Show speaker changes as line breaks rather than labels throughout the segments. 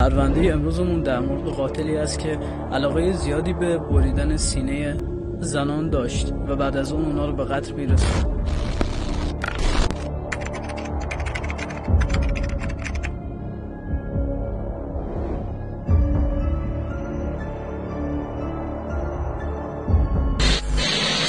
پرونده امروزمون در مورد قاتلی است که علاقه زیادی به بریدن سینه زنان داشت و بعد از اون اونا رو به قتل میرسوند.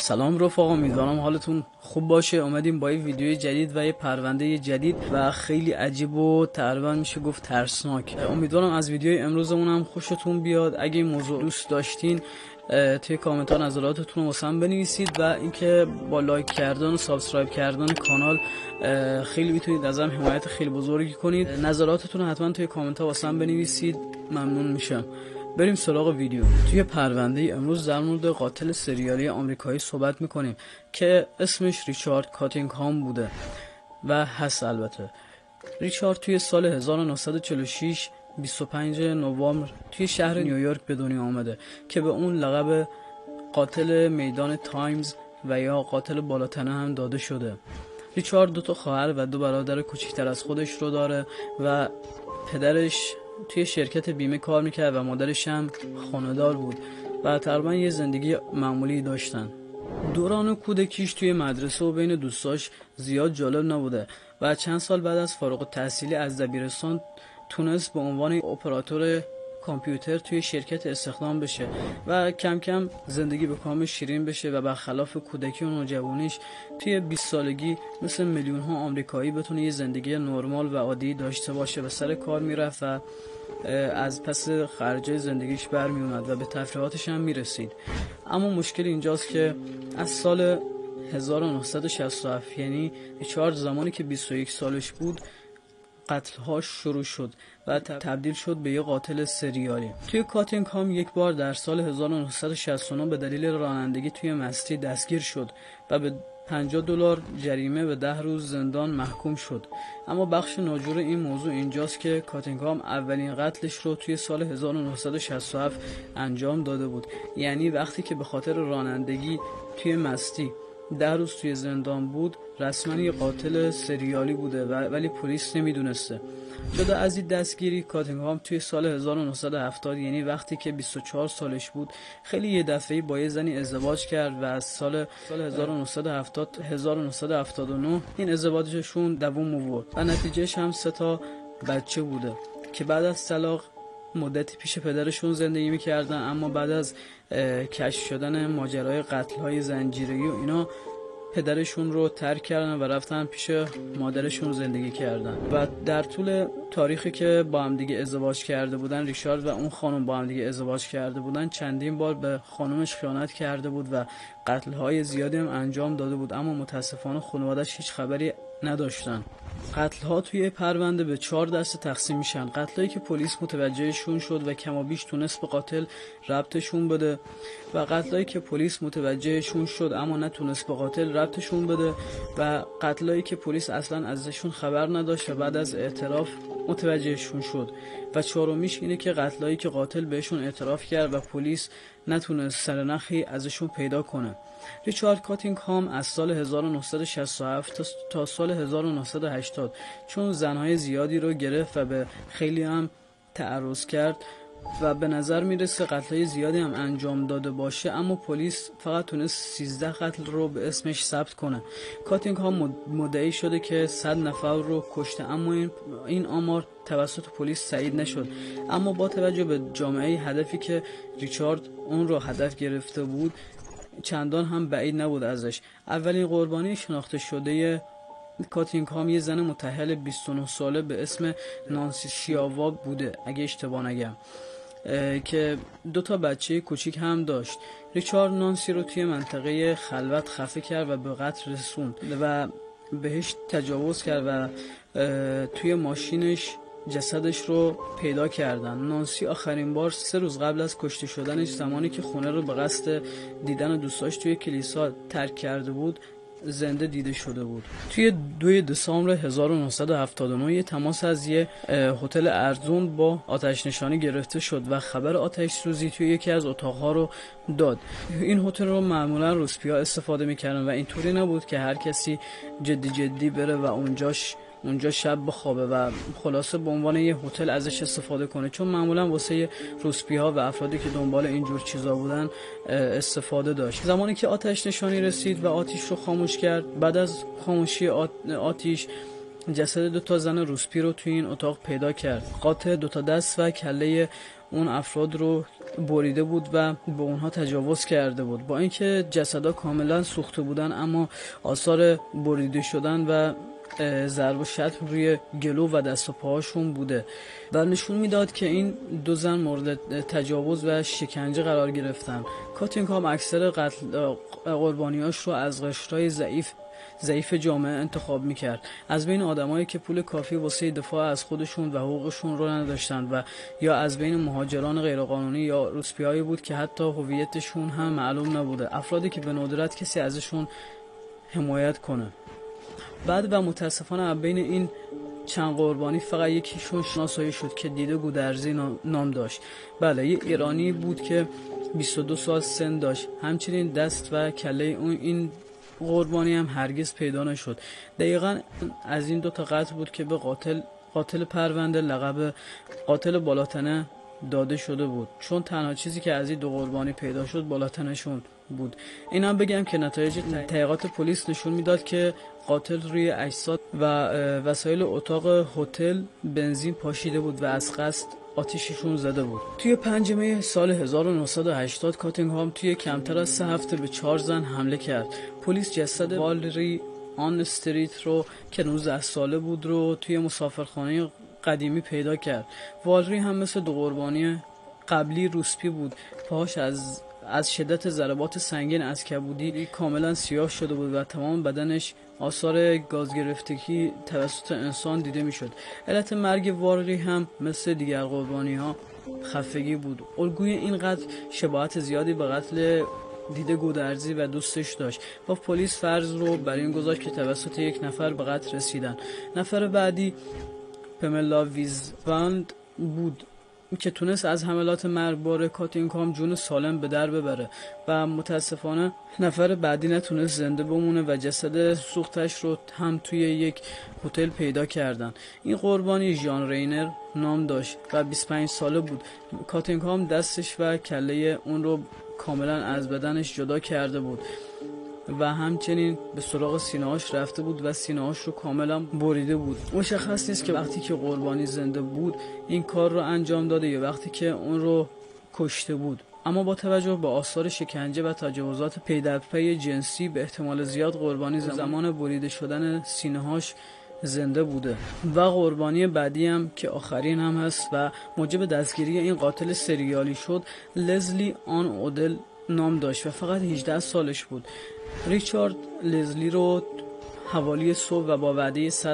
سلام رفقا، امیدوارم حالتون خوب باشه. اومدیم با یه ویدیو جدید و یه پرونده جدید و خیلی عجیب و تقریبا میشه گفت ترسناک. امیدوارم از ویدیوی امروزمون هم خوشتون بیاد. اگه این موضوع دوست داشتین توی کامنت ها نظراتتون رو واسم بنویسید و اینکه با لایک کردن و سابسکرایب کردن کانال خیلی میتونید ازم حمایت خیلی بزرگی کنید. نظراتتون رو حتما توی کامنت ها واسم بنویسید، ممنون میشم. بریم سراغ ویدیو. توی پرونده امروز در مورد قاتل سریالی آمریکایی صحبت میکنیم که اسمش ریچارد کاتینگهام بوده و هست. البته ریچارد توی سال 1946 25 نوامبر توی شهر نیویورک به دنیا آمده که به اون لقب قاتل میدان تایمز و یا قاتل بالاتنه هم داده شده. ریچارد 2 خواهر و 2 برادر کوچکتر از خودش رو داره و پدرش توی شرکت بیمه کار میکرد و مادرش هم خانه‌دار بود و تقریبا یه زندگی معمولی داشتن. دوران کودکیش توی مدرسه و بین دوستاش زیاد جالب نبوده و چند سال بعد از فارغ التحصیلی از دبیرستان تونست به عنوان اپراتور کامپیوتر توی شرکت استخدام بشه و کم کم زندگی به کام شیرین بشه و برخلاف کودکی و نوجوانیش توی 20 سالگی مثل میلیون ها آمریکایی بتونه یه زندگی نرمال و عادی داشته باشه و سر کار میرفت و از پس خرج زندگیش برمی اومد و به تفریحاتش هم میرسید. اما مشکل اینجاست که از سال 1967 یعنی ریچارد زمانی که 21 سالش بود قتل‌هاش شروع شد و تبدیل شد به یه قاتل سریالی. توی کاتینگهام یک بار در سال 1969 به دلیل رانندگی توی مستی دستگیر شد و به $50 جریمه و 10 روز زندان محکوم شد. اما بخش ناجور این موضوع اینجاست که کاتینگهام اولین قتلش رو توی سال 1967 انجام داده بود. یعنی وقتی که به خاطر رانندگی توی مستی 10 روز توی زندان بود رسما یه قاتل سریالی بوده ولی پلیس نمیدونسته. جدا از این دستگیری کاتینگهام توی سال 1970 یعنی وقتی که 24 سالش بود خیلی یه دفعه‌ای با یه زنی ازدواج کرد و از سال 1970 تا 1979 این ازدواجشون دوام آورد و نتیجهش هم 3 بچه بوده که بعد از طلاق مدتی پیش پدرشون زندگی میکردن. اما بعد از کشف شدن ماجرای قتل‌های زنجیره‌ای و اینا پدرشون رو ترک کردن و رفتن پیش مادرشون زندگی کردن و در طول تاریخی که با هم دیگه ازدواج کرده بودن ریچارد و اون خانم با هم دیگه ازدواج کرده بودن چندین بار به خانمش خیانت کرده بود و قتل‌های زیادی هم انجام داده بود. اما متاسفانه خانواده‌اش هیچ خبری نداشتن. قتل‌ها توی پرونده به 4 دسته تقسیم میشن. قتلایی که پلیس متوجهشون شد و کم و بیش تونست به قاتل ربطشون بده و قتلایی که پلیس متوجهشون شد اما نتونست به قاتل ربطشون بده و قتلایی که پلیس اصلا ازشون خبر نداشت و بعد از اعتراف متوجهشون شد و 4میش اینه که قتلایی که قاتل بهشون اعتراف کرد و پلیس نتونست سرنخی ازشون پیدا کنه. ریچارد کاتینگهام از سال 1967 تا سال 1980 چون زنهای زیادی رو گرفت و به خیلی هم تعرض کرد و به نظر میرسه قتل‌های زیادی هم انجام داده باشه اما پلیس فقط تونست 13 قتل رو به اسمش ثبت کنه. کاتینگهام مدعی شده که 100 نفر رو کشته اما این آمار توسط پلیس تایید نشد. اما با توجه به جامعه هدفی که ریچارد اون رو هدف گرفته بود چندان هم بعید نبود ازش. اولین قربانی شناخته شده کاتینگهام یه زن متأهل 29 ساله به اسم نانسی شیاوا بوده اگه اشتباه نگم که 2 بچه کوچیک هم داشت. ریچارد نانسی رو توی منطقه خلوت خفه کرد و به قتل رسوند و بهش تجاوز کرد و توی ماشینش جسدش رو پیدا کردن. نانسی آخرین بار 3 روز قبل از کشته شدنش زمانی که خونه رو به قصد دیدن دوستاش توی کلیسا ترک کرده بود زنده دیده شده بود. توی 2 دسامبر 1979 یه تماس از یه هتل ارزون با آتش نشانی گرفته شد و خبر آتش سوزی توی یکی از اتاقها رو داد. این هتل رو معمولا روسپی‌ها استفاده میکردن و اینطوری نبود که هر کسی جدی بره و اونجاش اونجا شب بخوابه و خلاصه به عنوان یه هتل ازش استفاده کنه، چون معمولا واسه روسپی‌ها و افرادی که دنبال اینجور چیزا بودن استفاده داشت. زمانی که آتش نشانی رسید و آتش رو خاموش کرد، بعد از خاموشی آتش جسد 2 زن روسپی رو توی این اتاق پیدا کرد. قاتل 2 دست و کله اون افراد رو بریده بود و به اونها تجاوز کرده بود. با اینکه جسدها کاملا سوخته بودن، اما آثار بریده شدن و ضرب و شتم روی گلو و دست و پاهاشون بوده و نشون میداد که این 2 زن مورد تجاوز و شکنجه قرار گرفتن. کاتینگهام اکثر قربانیاش رو از قشرهای ضعیف جامعه انتخاب میکرد، از بین آدمایی که پول کافی واسه دفاع از خودشون و حقوقشون رو نداشتن، و یا از بین مهاجران غیرقانونی یا روسپیایی بود که حتی هویتشون هم معلوم نبوده، افرادی که به ندرت کسی ازشون حمایت کنه. بعد و متاسفانه بین این چند قربانی فقط یکیشون شناسایی شد که دیده گودرزی نام داشت. بله، یه ایرانی بود که 22 سال سن داشت. همچنین دست و کله این قربانی هم هرگز پیدا نشد. دقیقاً از این 2 قتل بود که به قاتل پرونده لقب قاتل بالاتنه داده شده بود، چون تنها چیزی که از این 2 قربانی پیدا شد بالاتنشون بود. این هم بگم که نتایج تحقیقات پلیس نشون میداد که قاتل روی اجساد و وسایل اتاق هتل بنزین پاشیده بود و از قصد آتیششون زده بود. توی 5 می سال 1980 کاتینگهام توی کمتر از 3 هفته به 4 زن حمله کرد. پلیس جسد والری آن استریت رو که 19 ساله بود رو توی مسافرخانه قدیمی پیدا کرد. والری هم مثل 2 قربانی قبلی روسپی بود. پاهاش از شدت ضربات سنگین از کبودی کاملا سیاه شده بود و تمام بدنش آثار گاز گرفتگی توسط انسان دیده میشد. علت مرگ والری هم مثل دیگر قربانی ها خفگی بود. الگوی این قتل شباهت زیادی به قتل دیده گودرزی و دوستش داشت و پلیس فرض رو بر این گذاشت که توسط یک نفر به قتل رسیدن. نفر بعدی پملا ویزواند بود که تونست از حملات مرگبار کاتینگهام جون سالم به در ببره و متاسفانه نفر بعدی نتونست زنده بمونه و جسد سوختش رو هم توی یک هتل پیدا کردن. این قربانی ژان رینر نام داشت و 25 ساله بود. کاتینگهام دستش و کله اون رو کاملا از بدنش جدا کرده بود و همچنین به سراغ سینه‌هاش رفته بود و سینه‌هاش رو کاملا بریده بود. مشخص نیست که وقتی که قربانی زنده بود این کار رو انجام داده یا وقتی که اون رو کشته بود، اما با توجه به آثار شکنجه و تجاوزات پی در پی جنسی به احتمال زیاد قربانی زمان بریده شدن سینه‌هاش زنده بوده. و قربانی بعدی هم که آخرین هم هست و موجب دستگیری این قاتل سریالی شد، لزلی آن اودل نام داشت و فقط 18 سالش بود. ریچارد لزلی رو حوالی صبح و با وعده $100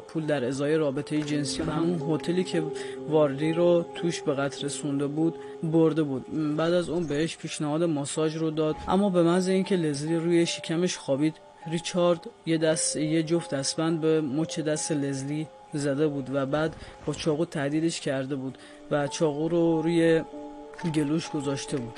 پول در ازای رابطه جنسی به همون هتلی که واردی رو توش به قتل رسونده بود برده بود. بعد از اون بهش پیشنهاد ماساژ رو داد، اما به محض اینکه لزلی روی شکمش خوابید، ریچارد یه جفت دستبند به مچ دست لزلی زده بود و بعد با چاقو تهدیدش کرده بود و چاقو رو روی گلوش گذاشته بود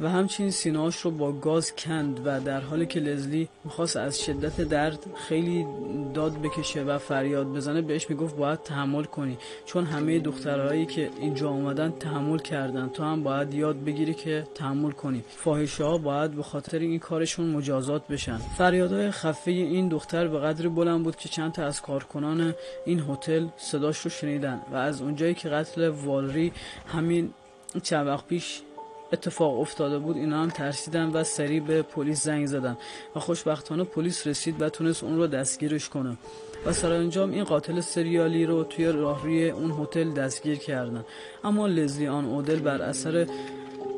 و همچنین سینه‌اش رو با گاز کند و در حالی که لزلی میخواست از شدت درد خیلی داد بکشه و فریاد بزنه بهش میگفت باید تحمل کنی، چون همه دخترهایی که اینجا اومدن تحمل کردن، تو هم باید یاد بگیری که تحمل کنی. فاحشه‌ها باید به خاطر این کارشون مجازات بشن. فریادهای خفه این دختر به قدری بلند بود که چند تا از کارکنان این هتل صداش رو شنیدن و از اونجایی که قتل والری همین چند وقت پیش اتفاق افتاده بود اینا هم ترسیدن و سریع به پلیس زنگ زدن و خوشبختانه پلیس رسید و تونست اون رو دستگیرش کنه و سرانجام این قاتل سریالی رو توی راهروی اون هتل دستگیر کردن. اما لزلی آن اودل بر اثر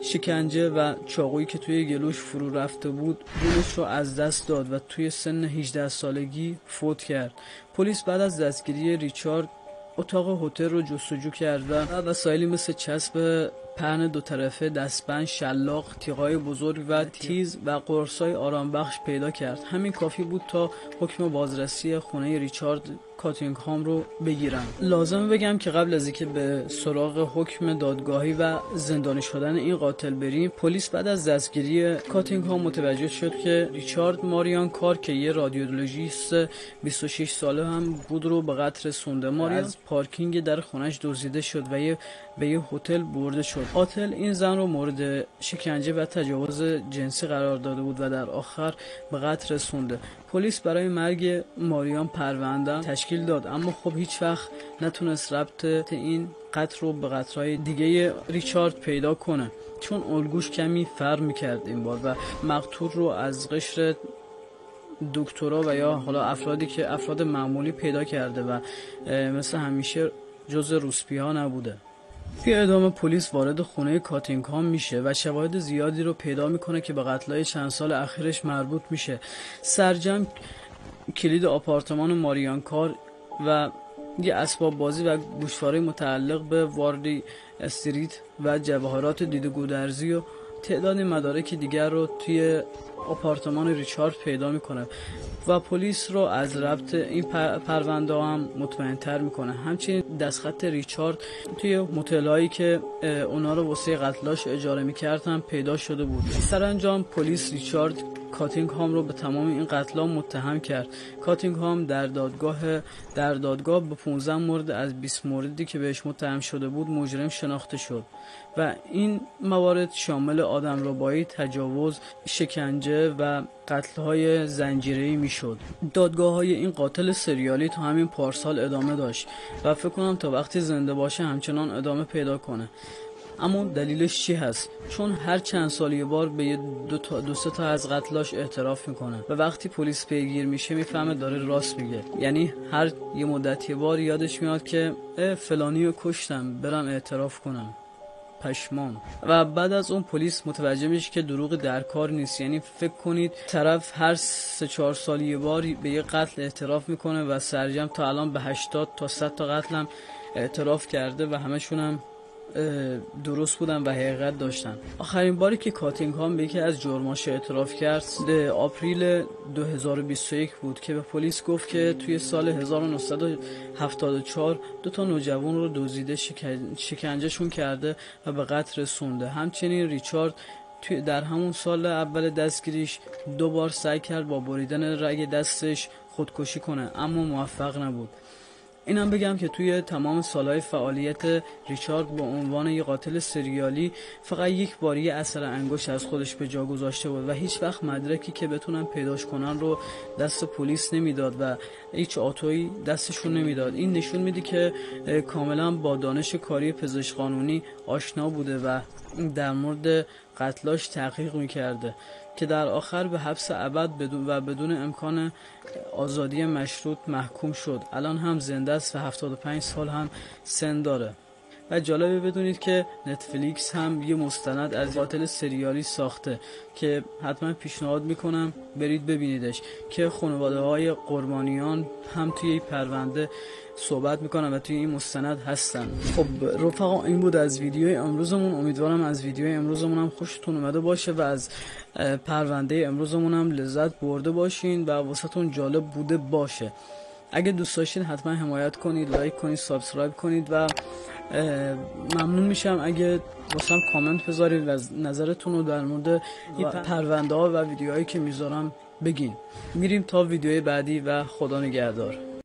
شکنجه و چاقویی که توی گلوش فرو رفته بود جونش رو از دست داد و توی سن 18 سالگی فوت کرد. پلیس بعد از دستگیری ریچارد اتاق هتل رو جستجو کرد و وسایلی مثل چسب پهن دو طرفه، دستبند، شلاق، تیغای بزرگ و تیز و قرصای آرامبخش پیدا کرد. همین کافی بود تا حکم بازرسی خونه ریچارد کاتینگهام رو بگیرن. لازم بگم که قبل از اینکه به سراغ حکم دادگاهی و زندانی شدن این قاتل بریم، پلیس بعد از دستگیری کاتینگهام متوجه شد که ریچارد ماریان کار که یه رادیولوژیست 26 ساله هم بود رو به قتل رسونده. ماریان از پارکینگ در خونش دزدیده شد و به یه هتل برده شد. قاتل این زن رو مورد شکنجه و تجاوز جنسی قرار داده بود و در آخر به قتل رسونده. پلیس برای مرگ ماریان پرونده تشکیل داد، اما خب هیچ وقت نتونست ربط این قتل رو به قتل‌های دیگه ریچارد پیدا کنه، چون الگوش کمی فرق می‌کرد این بار و مقتول رو از قشر دکترا و یا حالا افراد معمولی پیدا کرده و مثل همیشه جز روسپی‌ها نبوده. توی ادامه پلیس وارد خونه کاتینگهام میشه و شواهد زیادی رو پیدا میکنه که به قتل‌های چند سال اخیرش مربوط میشه. سرجم کلید آپارتمان ماریان کار و یه اسباب بازی و گوشواره متعلق به واردی استریت و جواهرات دیدگودرزی و تعداد مدارک دیگر رو توی آپارتمان ریچارد پیدا میکنه و پلیس رو از ربط این پرونده هم مطمئن‌تر میکنه. همچنین دستخط ریچارد توی متلایی که اونا رو واسه قتلاش اجاره میکرد هم پیدا شده بود. سرانجام پلیس ریچارد کاتینگهام رو به تمام این قتل‌ها متهم کرد. کاتینگهام در دادگاه به 15 مورد از 20 موردی که بهش متهم شده بود مجرم شناخته شد و این موارد شامل آدمربایی، تجاوز، شکنجه و قتل‌های زنجیره‌ای میشد. دادگاه‌های این قاتل سریالی تا همین پارسال ادامه داشت و فکر کنم تا وقتی زنده باشه همچنان ادامه پیدا کنه. اما دلیلش چی هست؟ چون هر چند سال یه بار به دو سه تا از قتلاش اعتراف میکنه و وقتی پلیس پیگیر میشه میفهمه داره راست میگه. یعنی هر یه مدت یه بار یادش میاد که فلانی رو کشتم، برم اعتراف کنم. پشمان. و بعد از اون پلیس متوجه میشه که دروغ در کار نیست. یعنی فکر کنید طرف هر 3-4 سال یه بار به یه قتل اعتراف میکنه و سرجم تا الان به 80 تا 100 تا قتل هم اعتراف کرده و همشون هم درست بودن و حقیقت داشتن. آخرین باری که کاتینگهام به یکی از جرماش اعتراف کرد آپریل 2021 بود که به پلیس گفت که توی سال 1974 2 تا نوجوان رو دزدیده، شکنجهشون کرده و به قتل رسونده. همچنین ریچارد در همون سال اول دستگیریش 2 بار سعی کرد با بریدن رگ دستش خودکشی کنه اما موفق نبود. اینم بگم که توی تمام سالهای فعالیت ریچارد به عنوان یک قاتل سریالی فقط یک بار یه اثر انگشت از خودش به جا گذاشته بود و هیچ وقت مدرکی که بتونن پیداش کنن رو دست پلیس نمیداد و هیچ آتویی دستشون نمیداد. این نشون میده که کاملا با دانش کاری پزشک قانونی آشنا بوده و در مورد قتلاش تحقیق میکرده که در آخر به حبس ابد بدون امکان آزادی مشروط محکوم شد. الان هم زنده است و 75 سال هم سن داره. و جالبه بدونید که نتفلیکس هم یه مستند از قاتل سریالی ساخته که حتما پیشنهاد میکنم برید ببینیدش که خانواده‌های قربانیان هم توی این پرونده صحبت میکنن و توی این مستند هستن. خب رفقا این بود از ویدیوی امروزمون. امیدوارم از ویدیوی امروزمون هم خوشتون اومده باشه و از پرونده امروزمون هم لذت برده باشین و واسهتون جالب بوده باشه. اگه دوست داشتین حتما حمایت کنید، لایک کنید، سابسکرایب کنید و ممنون میشم اگه واسم کامنت بذارید و نظرتون رو در مورد این پرونده ها و ویدیوهایی که میذارم بگین. میریم تا ویدیوی بعدی و خدا نگهدار.